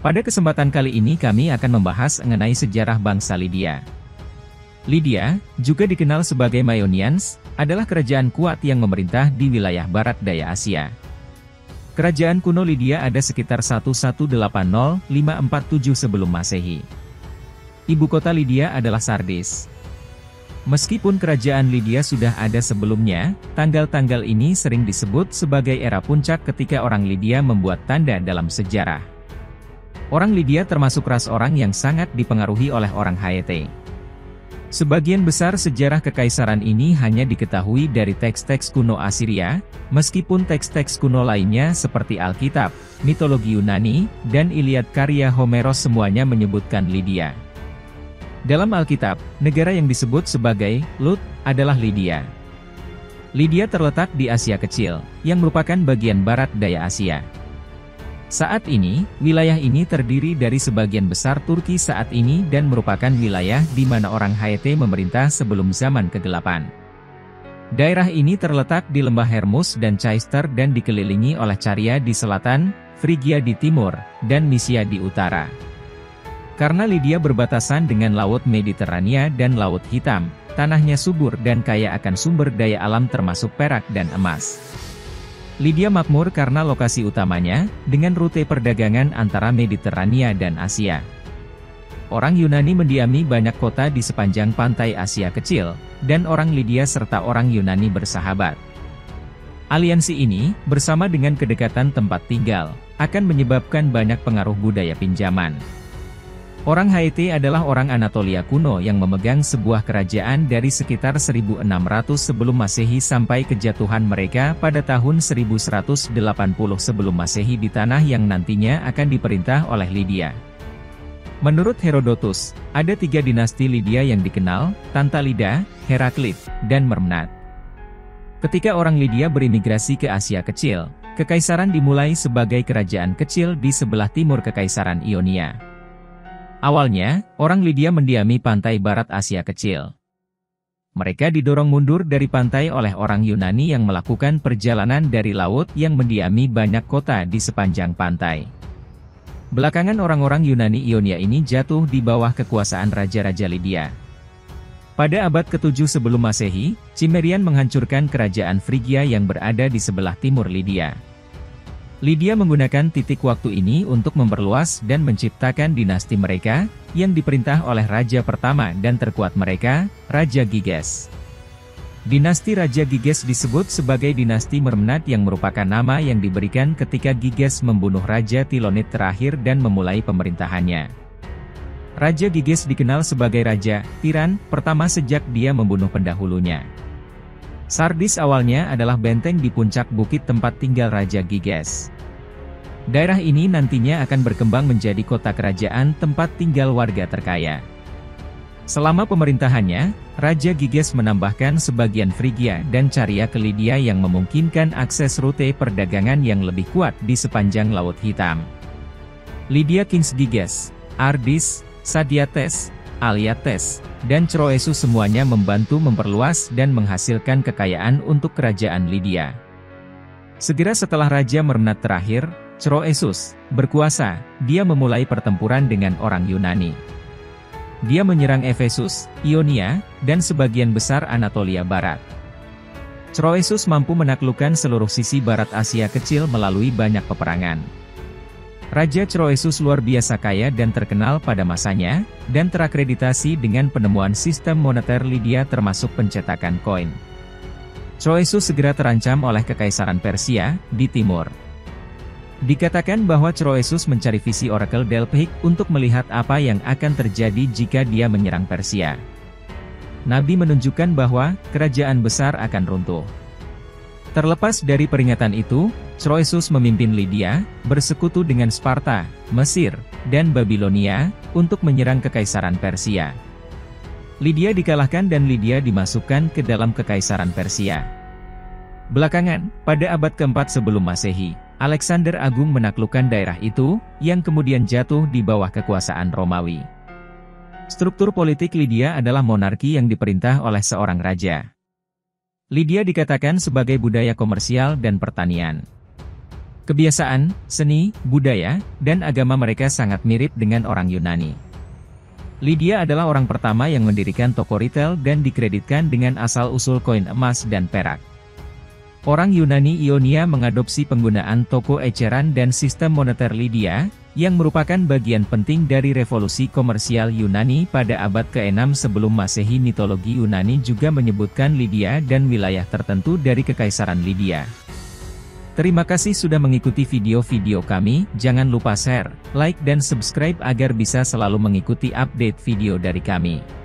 Pada kesempatan kali ini kami akan membahas mengenai sejarah bangsa Lydia. Lydia, juga dikenal sebagai Maeonians, adalah kerajaan kuat yang memerintah di wilayah barat daya Asia. Kerajaan kuno Lydia ada sekitar 1180-547 sebelum Masehi. Ibu kota Lydia adalah Sardis. Meskipun kerajaan Lydia sudah ada sebelumnya, tanggal-tanggal ini sering disebut sebagai era puncak ketika orang Lydia membuat tanda dalam sejarah. Orang Lydia termasuk ras orang yang sangat dipengaruhi oleh orang Haete. Sebagian besar sejarah kekaisaran ini hanya diketahui dari teks-teks kuno Assyria, meskipun teks-teks kuno lainnya seperti Alkitab, mitologi Yunani, dan Iliad karya Homeros semuanya menyebutkan Lydia. Dalam Alkitab, negara yang disebut sebagai Lut adalah Lydia. Lydia terletak di Asia Kecil, yang merupakan bagian barat daya Asia. Saat ini, wilayah ini terdiri dari sebagian besar Turki saat ini dan merupakan wilayah di mana orang Haete memerintah sebelum zaman kegelapan. Daerah ini terletak di lembah Hermus dan Caister dan dikelilingi oleh Caria di selatan, Frigia di timur, dan Misia di utara. Karena Lydia berbatasan dengan Laut Mediterania dan Laut Hitam, tanahnya subur dan kaya akan sumber daya alam termasuk perak dan emas. Lydia makmur karena lokasi utamanya, dengan rute perdagangan antara Mediterania dan Asia. Orang Yunani mendiami banyak kota di sepanjang pantai Asia Kecil, dan orang Lydia serta orang Yunani bersahabat. Aliansi ini, bersama dengan kedekatan tempat tinggal, akan menyebabkan banyak pengaruh budaya pinjaman. Orang Haete adalah orang Anatolia kuno yang memegang sebuah kerajaan dari sekitar 1100 sebelum Masehi sampai kejatuhan mereka pada tahun 1180 sebelum Masehi di tanah yang nantinya akan diperintah oleh Lydia. Menurut Herodotus, ada 3 dinasti Lydia yang dikenal, Tantalida, Heraklit, dan Mermnat. Ketika orang Lydia berimigrasi ke Asia Kecil, kekaisaran dimulai sebagai kerajaan kecil di sebelah timur Kekaisaran Ionia. Awalnya, orang Lydia mendiami pantai barat Asia Kecil. Mereka didorong mundur dari pantai oleh orang Yunani yang melakukan perjalanan dari laut yang mendiami banyak kota di sepanjang pantai. Belakangan orang-orang Yunani Ionia ini jatuh di bawah kekuasaan raja-raja Lydia. Pada abad ke-7 sebelum Masehi, Cimmerian menghancurkan kerajaan Frigia yang berada di sebelah timur Lydia. Lydia menggunakan titik waktu ini untuk memperluas dan menciptakan dinasti mereka, yang diperintah oleh raja pertama dan terkuat mereka, Raja Giges. Dinasti Raja Giges disebut sebagai dinasti Mermnat yang merupakan nama yang diberikan ketika Giges membunuh Raja Tilonit terakhir dan memulai pemerintahannya. Raja Giges dikenal sebagai Raja Tiran pertama sejak dia membunuh pendahulunya. Sardis awalnya adalah benteng di puncak bukit tempat tinggal Raja Giges. Daerah ini nantinya akan berkembang menjadi kota kerajaan tempat tinggal warga terkaya. Selama pemerintahannya, Raja Giges menambahkan sebagian Frigia dan Caria ke Lydia yang memungkinkan akses rute perdagangan yang lebih kuat di sepanjang Laut Hitam. Lydia Kings Giges, Ardis, Sadiates, Aliates, dan Croesus semuanya membantu memperluas dan menghasilkan kekayaan untuk kerajaan Lydia. Segera setelah Raja Mermnat terakhir, Croesus, berkuasa, dia memulai pertempuran dengan orang Yunani. Dia menyerang Efesus, Ionia, dan sebagian besar Anatolia Barat. Croesus mampu menaklukkan seluruh sisi barat Asia Kecil melalui banyak peperangan. Raja Croesus luar biasa kaya dan terkenal pada masanya, dan terakreditasi dengan penemuan sistem moneter Lydia termasuk pencetakan koin. Croesus segera terancam oleh Kekaisaran Persia, di timur. Dikatakan bahwa Croesus mencari visi Oracle Delphic untuk melihat apa yang akan terjadi jika dia menyerang Persia. Nabi menunjukkan bahwa kerajaan besar akan runtuh. Terlepas dari peringatan itu, Croesus memimpin Lydia, bersekutu dengan Sparta, Mesir, dan Babilonia, untuk menyerang Kekaisaran Persia. Lydia dikalahkan dan Lydia dimasukkan ke dalam Kekaisaran Persia. Belakangan, pada abad ke-4 sebelum Masehi, Alexander Agung menaklukkan daerah itu, yang kemudian jatuh di bawah kekuasaan Romawi. Struktur politik Lydia adalah monarki yang diperintah oleh seorang raja. Lydia dikatakan sebagai budaya komersial dan pertanian. Kebiasaan, seni, budaya, dan agama mereka sangat mirip dengan orang Yunani. Lydia adalah orang pertama yang mendirikan toko retail dan dikreditkan dengan asal-usul koin emas dan perak. Orang Yunani Ionia mengadopsi penggunaan toko eceran dan sistem moneter Lydia, yang merupakan bagian penting dari revolusi komersial Yunani pada abad ke-6 sebelum Masehi. Mitologi Yunani juga menyebutkan Lydia dan wilayah tertentu dari Kekaisaran Lydia. Terima kasih sudah mengikuti video-video kami, jangan lupa share, like dan subscribe agar bisa selalu mengikuti update video dari kami.